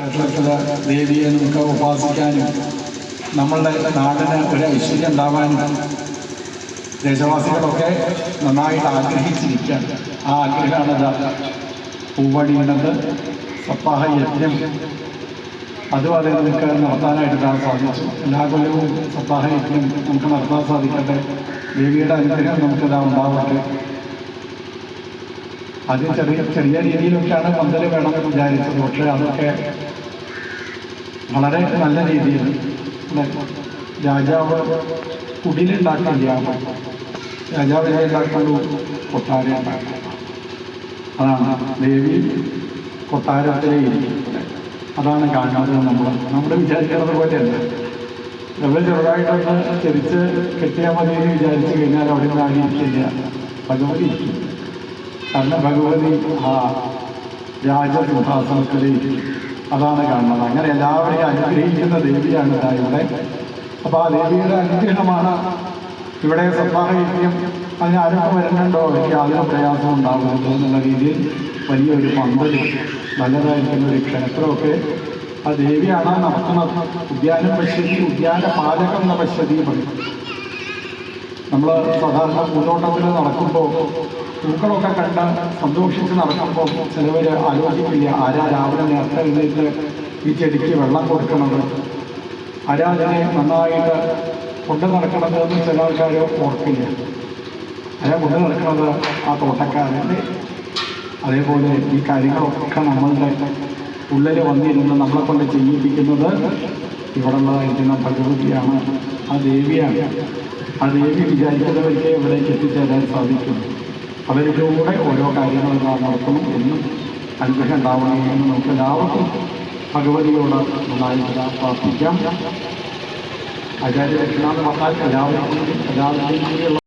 ക്ഷേത്രത്തിലെ ദേവിയെ നമുക്ക് ഉപാസിക്കാനും നമ്മളുടെ നാടിന് ഒരു ഐശ്വര്യം ഉണ്ടാവാനും ദേശവാസികളൊക്കെ നന്നായിട്ട് ആഗ്രഹിച്ചിരിക്കുകയാണ്. ആ ആഗ്രഹമാണ് പൂവണിയുന്നത് സപ്താഹ യജ്ഞം. അതുപോലെ നമുക്ക് നടത്താനായിട്ട് സാധിച്ചു. എല്ലാ കൊല്ലവും സപ്താഹ യജ്ഞം നമുക്ക് നടത്താൻ സാധിക്കട്ടെ. ദേവിയുടെ അനുഗ്രഹം നമുക്കിതാ ഉണ്ടാവട്ടെ. അത് ചെറിയ രീതിയിലൊക്കെയാണ് പന്തൽ വേണമെന്ന് വിചാരിച്ചത്. പക്ഷേ അതൊക്കെ വളരെ നല്ല രീതിയിൽ രാജാവ് കുടിലുണ്ടാക്കില്ല, രാജാവിനെ ഉണ്ടാക്കുള്ളൂ കൊട്ടാരം ഉണ്ടാക്കുക. അതാണ് ദേവി കൊട്ടാരത്തിലെ ഇരിക്കുന്നത്. അതാണ് കാണുന്നത്. നമ്മൾ വിചാരിക്കുന്നത് പോലെയല്ല. നമ്മൾ ചെറുതായിട്ടൊന്ന് തിരിച്ച് കെട്ടിയാൽ മതി എന്ന് വിചാരിച്ചു കഴിഞ്ഞാൽ അവിടെ നിന്ന് ആയിരിക്കില്ല, ഭഗവതി ഇരിക്കും. കാരണം ഭഗവതി ആ രാജസിംഹാസനത്തിൽ അതാണ് കാണുന്നത്. അങ്ങനെ എല്ലാവരെയും അനുഗ്രഹിക്കുന്ന ദേവിയാണ് ഇവിടെ. അപ്പോൾ ആ ദേവിയുടെ അനുഗ്രഹമാണ് ഇവിടെ സപ്താഹയജ്ഞം. അതിന് ആരൊക്കെ വരുന്നുണ്ടോ എനിക്ക് അതിന് പ്രയാസം ഉണ്ടാകുന്നത് എന്നുള്ള രീതിയിൽ വലിയൊരു പന്തൽ, നല്ലതായിരിക്കുന്ന ഒരു ക്ഷേത്രമൊക്കെ ആ ദേവിയാണ് നടക്കുന്നത്. ഉദ്യാനം പശ്യതി, ഉദ്യാന പാലകം എന്ന പശ്യതി പറയും. നമ്മൾ സാധാരണ പൂന്തോട്ടത്തിൽ നടക്കുമ്പോൾ പൂക്കളൊക്കെ കണ്ട് സന്തോഷിച്ച് നടക്കുമ്പോൾ ചിലവർ ആലോചിക്കില്ല, ആരാ രാവിലെ നേരത്തെ എഴുന്നേറ്റ് ഈ ചെടിക്ക് വെള്ളം കൊടുക്കണത്, ആരാ അതിനെ നന്നായിട്ട് കൊണ്ട് നടക്കണത് എന്ന് ചില ആൾക്കാർ ഓർക്കില്ല. ആരാ കൊണ്ട് നടക്കുന്നത്? ആ തോട്ടക്കാരൻ്റെ. അതേപോലെ ഈ കാര്യങ്ങളൊക്കെ നമ്മളുടെ ഉള്ളിൽ വന്നിരുന്ന് നമ്മളെ കൊണ്ട് ചെയ്യിപ്പിക്കുന്നത് ഇവിടെ ഉള്ളതായിരിക്കുന്ന ഭഗവതിയാണ്, ആ ദേവിയാണ്. ആ ദേവി വിചാരിക്കുന്നവർക്ക് ഇവിടേക്ക് എത്തിച്ചേരാൻ സാധിക്കും. അവരിലൂടെ ഓരോ കാര്യങ്ങൾ നടക്കണം എന്നും അനുഗ്രഹം ഉണ്ടാവണമെന്ന് നമുക്ക് എല്ലാവർക്കും ഭഗവതിയോട് നന്നായിട്ട് പ്രാർത്ഥിക്കാം. ആചാര്യ ദക്ഷിണ എന്ന് പറഞ്ഞാൽ എല്ലാവരും കൂടിയുള്ള